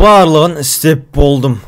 барлығын істеп болдым.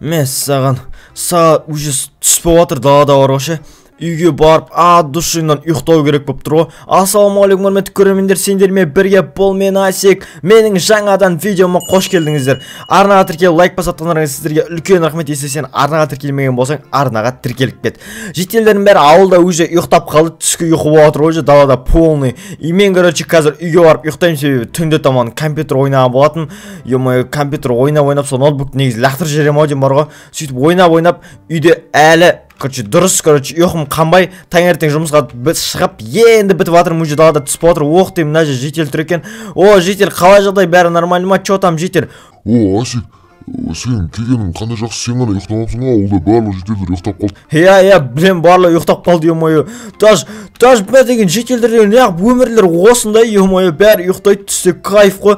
Мен саған сағат уже түспей жатыр, далада бар ғой. Үйге барып, душыңнан ұйықтау керек болып тұр ғой. Ассалаумағалейкум құрметті көрермендер, сендермен бірге бол, мен Асек. Менің жаңадан видеома қош келдіңіздер. Арнаға тіркеліп лайк басатқандарыңыз сіздерге үлкен рахмет. Есе сен арнаға тіркелмеген болсаң, арнаға тіркеліп кет. Жителдердің бәрі ауылда уже ұйықтап қалды, түскі ұйқы болып отыр ғой, далада полный. И мен қазір үйге барып ұйықтаймын, себебі түнде таман компьютер ойнаған болатын. Компьютер ойнап, сол ноутбукты негізі лақтырып жіберемін ау деймін бар ғой. Сөйтіп ойнап, үйде әлі дұрыс, ұйқым қанбай, таңертең жұмысқа шығып, енді бітіп жатырмын, уже далада түсіп отыр. Оқ деймін, мына жер житель тұр екен. О, житель, қалай жағдай, бәрі нормально ма? Че там, житель? О, Асек, сен келгенің қандай жақсы, сен ғана ұйықтамапсың ғой, ауылда барлық жителдер ұйықтап қалды. Иә, білем, барлығы ұйықтап қалды, ё-мое. Даже бәрі деген жителдерден неғып өмірлер осындай, ё-мое, бәрі ұйықтайды, түссе кайф қой.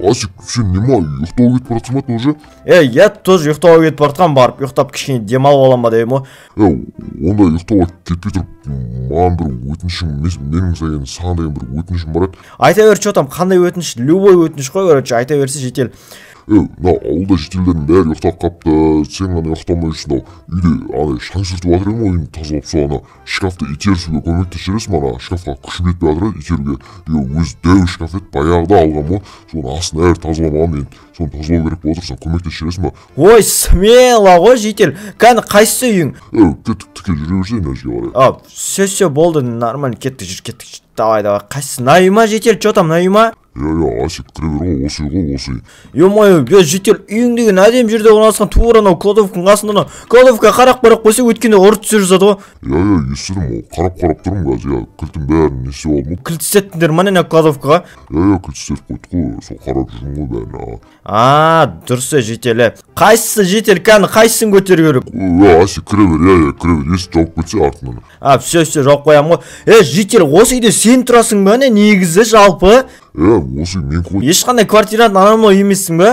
Асек, сен неме ұйықтауға кетіп баратсың ба тоже? Я тоже ұйықтауға кетіп баратқан, барып ұйықтап кішкене демалып аламын ба деймін ғой. Онда ұйықтауға кетпей тұрып, маған бір өтінішім, менің саған деген бір өтінішім бар еді. Айта бер, че там, қандай өтініш? Любой өтініш қой, айта берсе житель. Мына ауылда жителдердің бәрі ұйықтап қапты, сен ғана ұйықтамай жүрсің. Үйде шаң сүртіп жатыр екен ғой, үйін тазалап, сол шкафты итерісуге көмектесіп жүресің, ана шкафқа күшім жетпей жатыр еді итеруге. Өзі дәу шкаф еді, баяғыда алғам ғой, соны астын әрі тазаламаған, мен соны тазалау керек болып отырсың, көмектесіп жүресің ба? Ой, смело ғой житель, кәні қайсы үйің? Кеттік, тіке жүре берсең, әжге барайық. Все болды, нормально, кеттік, давай, қайсы, на үйма житель, че там, на үйма? Асек, кіре бер ғой, осы үй ғой, осы үй. Ё-мое, житель, үйің деген әдем жерде орналасқан, тура анау кладовканың қасында, кладовка қарап қойса өткенде ұрып түсіп жатады ғой. Естідім, қарап тұрмын қазір, кілтін бәрін естіп алдым. Кілт істеттіңдер ма не қладовкаға? Кілт істетіп қойдық қой, сол қарап жүрмін ғой бәрін. Дұрыс житель. Қайсысы житель, қайсысын көтеру керек? Асек, кіре бер, есі жауып кетсе артынан. Все, жауып қоямын ғой. Житель, осы үйде сен тұрасың ба не, негізі жалпы? Осы мен қой. Ешқандай квартирант анамлы емессің ба?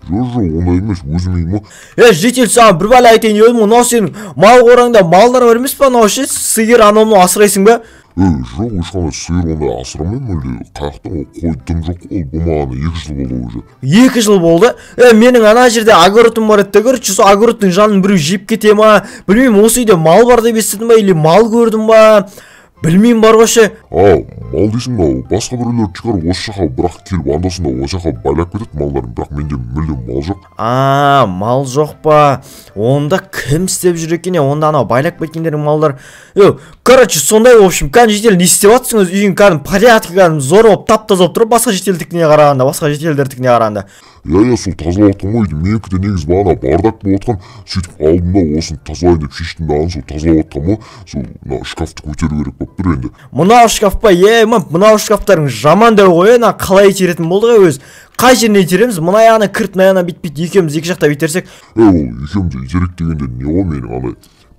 Жоқ, ондай емес, өзім үйім. Житель, саған бір бәле айтайын едім, мынау сенің мал қораңда малдар бар емес па, мынау ше, сиыр анамлы асырайсың ба? Жоқ, ешқандай сиыр ондай асырамаймын, мүлде қаяқтан қой тым жоқ қой, болмағаны 2 жыл болды уже. 2 жыл болды? Менің ана жерде огородым бар еді, көрші, сол огородтың жанын біреу жеп кете ма? Білмеймін, осы үйде мал бар деп естідім ба, или мал көрдім ба? Білмеймін бар ғой ше. Мал дейсің ба, басқа біреулер шығар осы жаққа бірақ келіп андасында осы жаққа байлап кетеді малдарын, бірақ менде мүлдем мал жоқ. Мал жоқ па? Онда кім істеп жүр екен, онда анау байлап кеткендердің малдар. Короче, сондай, в общем, житель не істеп жатсыңыз, үйің порядкы зор болып, тап-таза болып тұр, басқа жителдікіне қарағанда. Сол тазалап отқан ғой, менікі де негіз бағана бардак болып отқан, сөйтіп алдымда осыны тазалайын деп шештім дағын, сол тазалап отқан ғой, сол шкафты көтеру керек болып тұр енді. Мынау шкаф па, мынау шкафтарың жаман дәу ғой, қалай итеретін болды ғой өз? Қай жеріне итереміз? Мына аяғына кіріп, мына аяғына бит-бит, екеуміз екі жақта итерсек? Екеуміз итерек дегенде не ғой менің, андай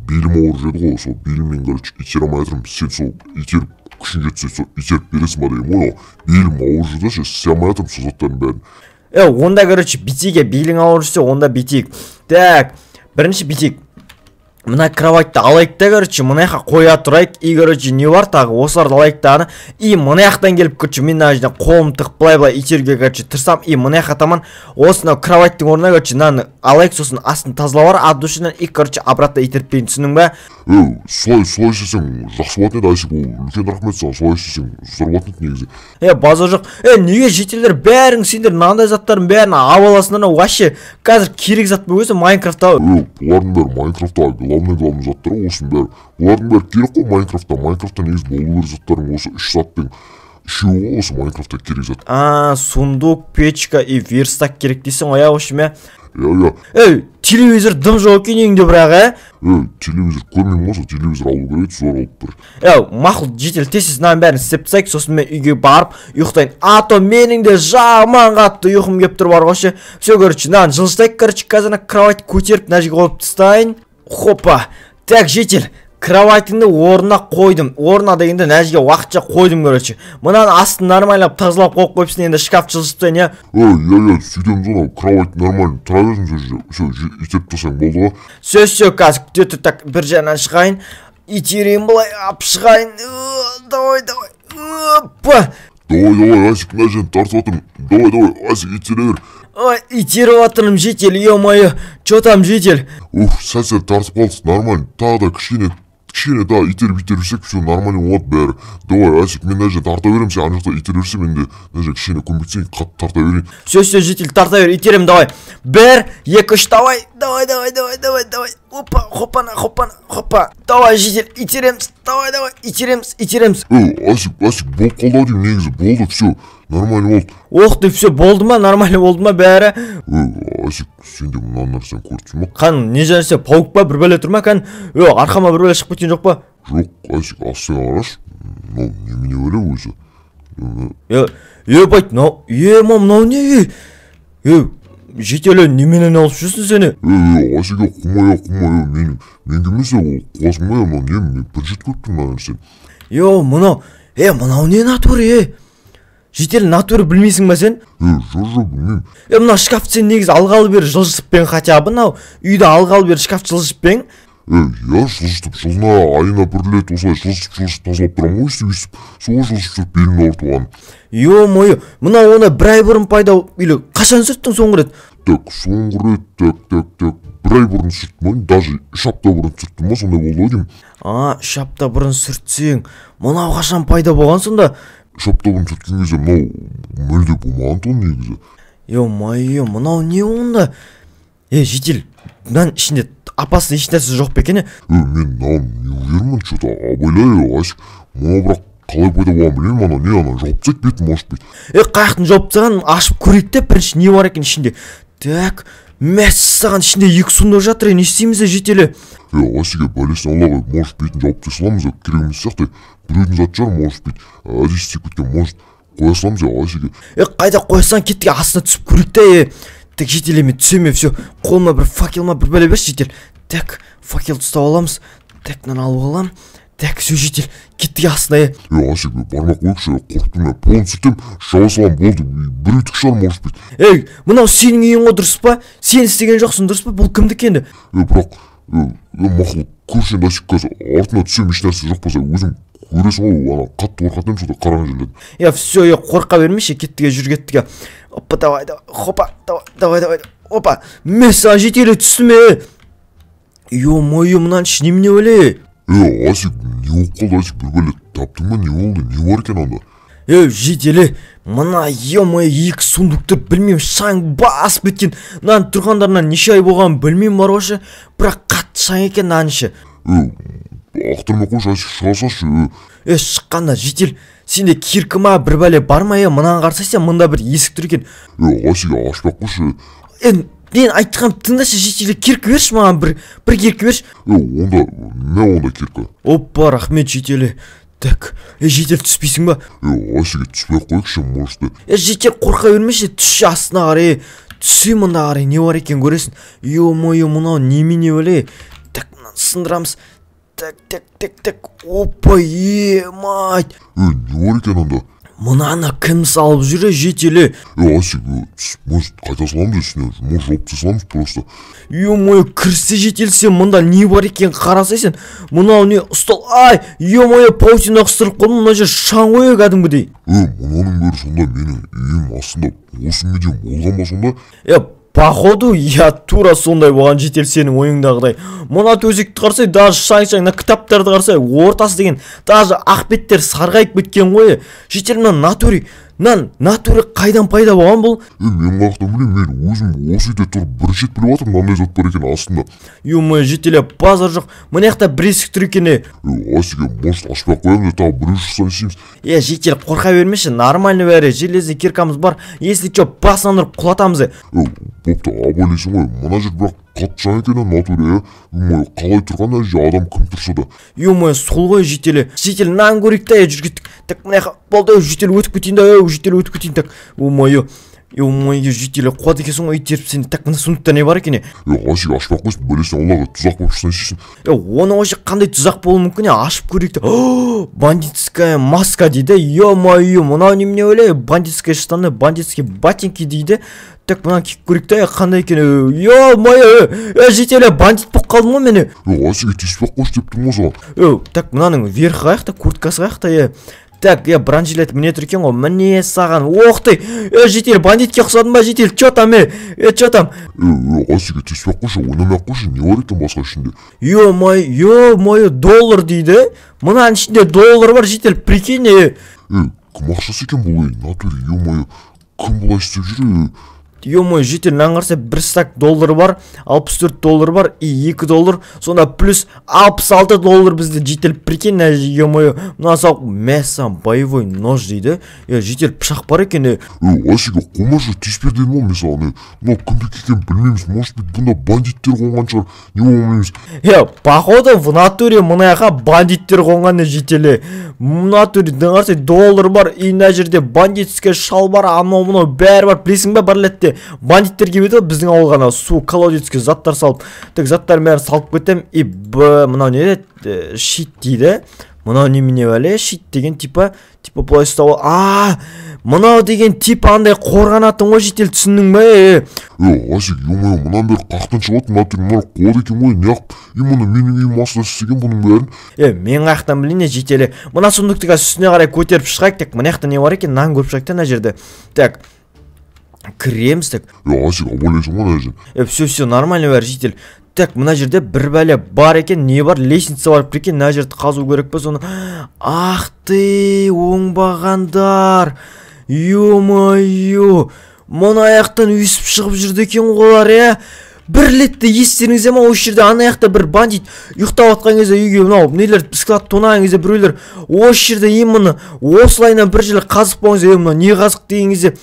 белім ауыр жеді ғой, сол беліммен итере алмай жатырмын, сен сол итеріп күшін жетсе, сол итеріп бересің ба деймін ғой, белім ауыр жеді, істей алмай жатырмын сол заттардың бәрін. Онда, битеге белің ауыр жүрсе, онда битек. Так, бірінші битек. Мына кроватьты алайық та, мына жаққа қоя тұрайық. И, не бар тағы, осыларды алайық тағыны. И, мына жақтан келіп, мен мына жерден қолым тығып былай итеруге, тұрсам. И, мына жаққа таман, осынау кроватьтың орнына, мынаны алайық, сосын астын тазалап бар, от душынан, и, обратно итеріп берейін, түсінің ба? Солай істесең жақсы болатын еді, Асек, үлкен рахмет саған, солай істесең зор болатын еді негізі. База жоқ. Неге жителдер бәрің сендер мынандай заттардың бәрін аласыңдар, вообще қазір керек зат өзі Майнкрафтта. Бұлардың бәрі Майнкрафтта, главный заттар осының бәрі. Бұлардың бәрі керек қой Майнкрафтта. Майнкрафтта негіз болу керек заттардың осы 3 затпен. Үшеуі осы Майнкрафтта керек зат. Сундук, печка и верстак керек дейсің ғой, общем. Телевизор дым жоқ екен үйіңде бірақ, телевизор көрмеймін ғой, телевизор алу керек, зор алып бір. Мақұл житель, тез мынаның бәрін істеп тастайық, сосын мен үйге барып ұйықтайын. То менің де жаман қатты ұйқым келіп тұр бар ғой. Все, мынаны жылжытайық, қазір кровать көтеріп, мына жерге қойып тастайын. Хопа. Так, житель, кроватыңды орнына қойдым. Орнына дегенде мына жерге уақытша қойдым, Мынаны астын нормально тазалап қойып қойыпсың, енді шкаф жылжытайын, сөйтем зона, кровать нормально тұра берсің, все, итеріп тастасаң болды ғой. Все, қазір күте так бір жағынан шығайын, итерейін былай, ап шығайын. Давай. Давай, Асик, мына жерін тартып жатырмын. Давай, Асик, итере бер. Ой, итеріп жатырмын, житель, ё-моё. Чё там, житель? Ух, сәл тартып қалдық, нормально. Тағы да кішкене да итеріп все нормально болады бәрі. Давай, Асик, мен мына жерін тарта беремін, сен ана жақта итере берсе, мен де мына жерін кішкене көмектесейін, қатты тарта берейін. Все, житель, тарта бер, итерем, давай. 1, 2, 3, давай. Давай. Опа, хоппа. Давай, житель, итереміз. Давай, итереміз. Асик, болып қалды деймін, негізі, болды, все, нормально болды. Ох ты, все, болды ма, нормально болды ма бәрі? Асик, сен де мынаны нәрсені көріпсің ма? Қан, не жарыса, паук па, бір бәле тұр ма, қан? Арқама бір бәле шығып кеткен жоқ па? Жоқ, Асик, астына қараш. Мынау немене өле өзі? Байт, мынау не? Жетелі, неменен алып жүрсің сені? Асик, құмай, мен кемесе қуасың ба, мынау не, мен бір жет көріп тұрмын нәрсені. Мынау не натуры, Жетел, натуры білмейсің ба сен? Жоқ, білмеймін. Мына шкафты сен негіз алғалы бері жылжытыппен хотя бы, үйді алғалы бері шкафты жылжытыппен? Жылжытып, жылына айына бір рет осылай жылжытып тазалап тұрамын ғой, өйстіп, соға жылжытып белімді ауыртып алған. Ё-мойо, мынау оны бір ай бұрын пайда, или қашан сүрттің соңғы рет? Соңғы рет, бір ай бұрын сүрттім, даже 3 апта бұрын сүрттім, сондай болды ғой деймін. 3 апта бұрын сүртсең, мынау қашан пайда болған сонда? 3 апта бұрын сүрткен кезде мынау мүлде болмаған тұғын негізі. Ё-мойо, мынау не онда? Жетел, мынан ішінде апасы ешнәрсе жоқ па екен? Мен мынау не уверенмін, что-то абайлай, Асик, мынау бірақ қалай пайда болған білмеймін, ана жауып тастайды бетін, может быть. Қаяқтың жауып тастаған, ашып көрейік те, бірінші не бар екен ішінде? Так, мәссаған ішінде 2 сундық жатыр, не істейміз Жетелі? Асиге бәлесін Аллаға, может бетін жауып тастай саламыз, керек емес сияқты, біреудің зат шығар, может быть, әдейі істеп кеткен, может қоя саламыз, Асиге. Қайда қойсаң, кеттіге астына түсіп көрейік те, так, Жетелі, мен түсеме, все, қолыма бір факелма бір бәле берші, Жетел. Так, факел ұстап аламыз. Так, мынаны алып алам. Так, все, Жетел, кеттіге астына. Асик, бармақ қойықшы, қорқытым, мен полын сүртем, жауа салам, болды, бір үйтік шығар, может быть. Мынау сенің үйің ғой, дұрыс па? Сен істеген жоқсың, дұрыс па? Бұл кімдікі енді? Бірақ, мақұл, көршен Асик қазір, артына түсем, еш нәрсе жоқ болса, өзің көресің ғой, ана қатты қорқатым, сонда қараған жерлерді. Все, қорқа бермеші, кеттіге жүр, кеттіге. Опа, давай, хопа, давай, опа, мәссаған, Жетелі, түсіме. Ё-мойо, мынан іші немене өле? Асик, не болып қалды, Асик, бір бәле таптың ба, не болды, не бар екен анда? Жетелі, мына, ё-мойо, 2 сундуқты білмеймін, шаң басып кеткен. Мынан тұрғандарынан неше ай болған білмеймін бар ошы, бірақ қатты шаң екен мынан іші. Ақтырма қойшы, Асик, шығасашы. Шыққанда, Жетел, сенде киркі ма, бір бәле бар ма, мынаған қарсайсен, мында бір есік тұр екен. Асик, ашпақ қойшы. Мен айтқам, тыңдашы, Жетелі, киркі берші маған, бір киркі берші. Онда киркі. Опа, рахмет, Жетелі. Так, Жетел, түспейсің ба? Асиге түспей қойықшы, может. Жетел, қорқа бермеші, түсші астына қарай. Түсі мұнда қарай, не бар екен көресің. Ё-мойо, мынау немене өле. Так, мынаны сындырамыз. Так, опа, мать. Не бар екен анда? Мынаны кім салып жүре, Жетелі? Асик, может, қайта саламыз үстіне, может, жауып саламыз просто. Ё-мойо, кірсе, Жетел, сен мұнда не бар екен қарасайсың. Мынау не ұстал, ё-мойо, паутина қыстырып қолым, мына жер шаң ғой кәдімгідей. Мұнаның бәрі сонда менің үйім астында осы медиум болған ба сонда? Походу, тура сондай болған, Жетел, сенің ойыңдағыдай. Мына төсекті қарсай, даже шаң-шаң, кітаптарды қарсай, ортасы деген, даже ақ беттер сарғайып кеткен ғой. Жетел, натуры қайдан пайда болған бұл? Мен қаяқтан білем, мен өзім осы үйде тұрып бірінші рет біліп жатырмын, мынандай зат бар екен астында. Ё-мойо, Жетел, базар жоқ, мына жақта бір есік тұр екен. Асиге, может, ашпақ қоямыз, тағы біреу шықсан істейміз. Жетел, қорқа бермеші, нормально бәрі, железный киркамыз бар, если что, басынан ұрып құлатамыз. Бопты, абайлайсың ғой, мына жер бірақ қатты шаң екен, натуре, қалай тұрған әже адам кім тұрса да. Ё-мойо, сол ғой, Жетел, нан көрейік та, жүргеттік. Так, мына болды, Жетел, өтіп кетейін да, Жетел, өтіп кетейін, так, ё-мойо, Жетел, қуат екенсің ғой, теріп сені, так, мына сундықта не бар екен? Асик, ашпақ қойсын, бәлесін Аллаға тұзақ болып шықсан істейсің. Оны вообще қандай тұзақ болуы мүмкін, ашып көрейік та. Бандитская маска дейді, ё-мойо, мынау немене өле, бандитская штаны, бандитские ботинки дейді. Так, мынаны киіп көрейік та, қандай екен? Ё-мойо, Жетел, бандит болып қалдым ғой мені. Асиге тиіспақ қойшы деп тұрмын ғой саған. Так, мынаның верхі қаяқта, курткасы қаяқта, Так, бранжилет міне тұр екен ғой, міне саған. Ох ты, житель, бандитке ұқсадың ба, житель, чё там, чё там? Асеке тиіспей қойшы, ойнамай қойшы, не бар екен басқа ішінде? Ё-моё, доллар дейді. Мұнаның ішінде доллар бар, житель, прикинь. Кім ақшасы екен бұл, натуре, ё-моё, кім бұлай істеп жүр? Ё-моё, житель, мынаған қараса 1 стак доллар бар, 64 доллар бар, и 2 доллар, сонда плюс 66 доллар бізде, житель, прикинь, ё-моё, мына сау, мәссам, боевой нож дейді. Житель, пышақ бар екен. Асеке, қомашы, тиіспер деймін ол, мысалы, мынау кімдік екен білмейміз, может быть, бұнда бандиттер қонған шығар, не болмаймыз. Походу, в натуре мынаяқа бандиттер қонған, жителі. В натуре, дыңарсай, доллар бар, и мына жерде бандитский шал бар, анау-мынау бәрі бар, білесің бе, бірлетте. Бандиттер келеді, біздің ауылға су, колодецкий заттар салып, так заттар бәрін салып кетем, и мынау не деді, щит дейді. Мынау немене әлі, щит деген типа былай ұстау. Мынау деген типа андай қорғанатын ғой, житель, түсіндің бе? Асек, ё-моё, мұнан бері қақтан шығатын, натуре, мұнар қуады екен ғой, неғып, мұны менің үйім астына істеген бұның бәрін. Мен қақтан білейін, жителі. Мына сундықтыға үстіне қарай көтеріп шығайық, так, мына жақта не бар екен, нан көріп шығайық та мына жерде. Так, кіреміз, так. Асек, абайлайсың ғой, мына жерде. Все, нормально бәрі, житель. Так, мына жерде бір бәле бар екен, не бар, лестница бар, прикинь, мына жерді қазу керек пе, соны. Ах ты, оңбағандар. Ё-моё, мұны аяқтан өсіп шығып жүрді екен олар, бір летті естеріңізде ма, осы жерде ана аяқта бір бандит ұйықтап атқан кезде үйге мынау нелер бискалат тонаған кезде біреулер осы жерде мұны осылайынан бір жерде қазық болыңыз, мынау не қазық деген кезде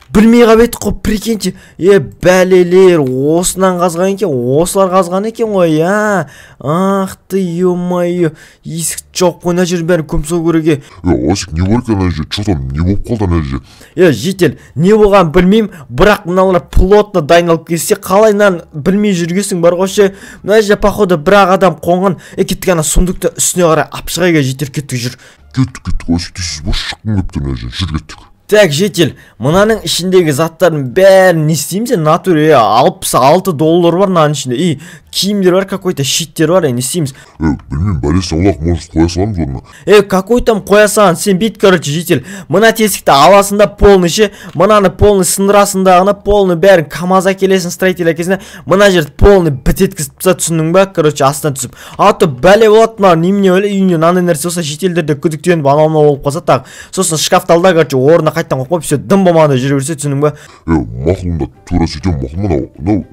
білмей қабет қой, прикиньте, бәлелер, осынан қазған екен, осылар қазған екен ғой, ах ты, ё-моё, есік жоқ қой, мына жердің бәрін көмсау көреге. Асек, не бар екен, что там, не болып қалды ана жерде? Житель, не болған білмеймін, бірақ мыналар плотно дайындалып келсе, қалайынан білмей жүргесің бар ғой, мына жерде походу бірақ адам қонған, кеттік ана сундықты үстіне қарай апшығайға, житель, кеттік жүр. Кеттік, Асек, тесіз бош шыққын көптір мына жерде, жүр кеттік. Так, житель, мынаның ішіндегі заттардың бәрін не істейміз, натуре 66 доллар бар мынаның ішінде, и киімдер бар, какой-то щиттер бар, не істейміз. Білмеймін, бәлесі аулақ, может, қоя саламыз орнына. Какой там қоя салам, сен бейт, короче, житель, мына тесікті аласында полный ше, мынаны полный сындырасындағына, полный бәрін КамАЗ әкелесін, строитель әкесіне, мына жерді полный бітеткізіп тұса, түсінің бә, короче, астан түсіп. Аты бәле болады, мына немене өлі, үйіне наны нәрсе олса, жителдерді күдіктеніп анауына болып қалса тағы. Сосын шкафталда, короче, орнына қайттан қойып, все, дым болмағанда жүре берсе, түсінің бә. Мақылында тура сөйтем, мақыл,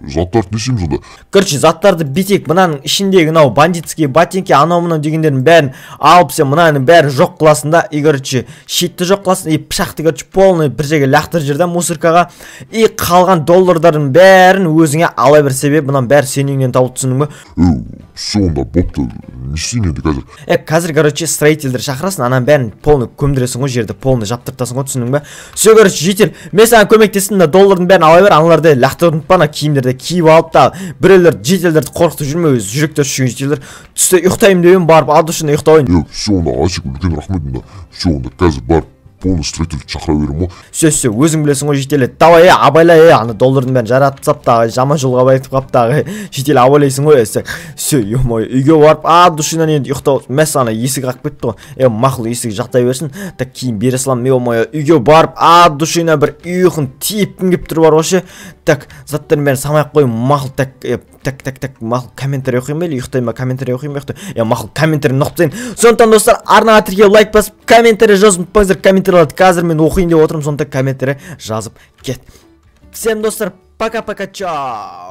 заттарды не істейміз онда? Короче, заттарды битек, мынаның ішіндегі мынау бандитский ботинки, анау-мынау дегендердің бәрін алып, сен мынаның бәрін жоқ қыласында, и, короче, щитті жоқ қыласында, и пышақты, короче, полный бір жерге лақтыр жерден мусоркаға, и қалған доллардардың бәрін өзіңе ала бір себеп, мынаның бәрі сеніңнен тауып, түсінің бе? Все, онда бопты, не істейін енді қазір? Қазір, короче, строительдер шақырасын, ананың бәрін полный көмдіресің ғой, жерді полный жаптыртасың ғой, түсінің бе? Все, короче, житель, мен саған көмектесін, доллардың бәрін ала бер, аналарды лақтырып ұмытпа, киімдерді киіп алып та, біреулер жителдерді қорқытып жүрме, өз жүректер шүйін жителдер. Түсте ұйықтаймын деп барып, адушына ұйықтауын. Все, онда Асек, үлкен рахмет онда. Все, онда қазір барып полный строитель шақыра берем ғой. Все, өзің білесің ғой, жителі. Давай, абайлай, ана доллардың бәрін жаратып саптағы, жаман жолға байтып қаптағы, жителі абайлайсың ғой. Все, ё-моё, үйге барып, душынан енді ұйықтау. Мәс ана есік қақып кетті ғой. Мақұл есік жақтай берсін. Так кейін бере салам, ё-моё, үйге барып, душына бір ұйқын тепкін кеп тұр бар ғой. Так, заттарын бәрін самай қойым, мақұл, так, мақұл комментарий оқиын бе, ұйықтайын ба, комментарий оқиын бе, мақұл комментарий нұқтайын. Сондықтан достар, арнаға тіркеліп лайк басып, комментарий жазып ұмытпаңыздар, комментарийларды қазір мен оқиын деп отырмын, сондықтан комментарий жазып кет. Всем достар, пока-пока, чао.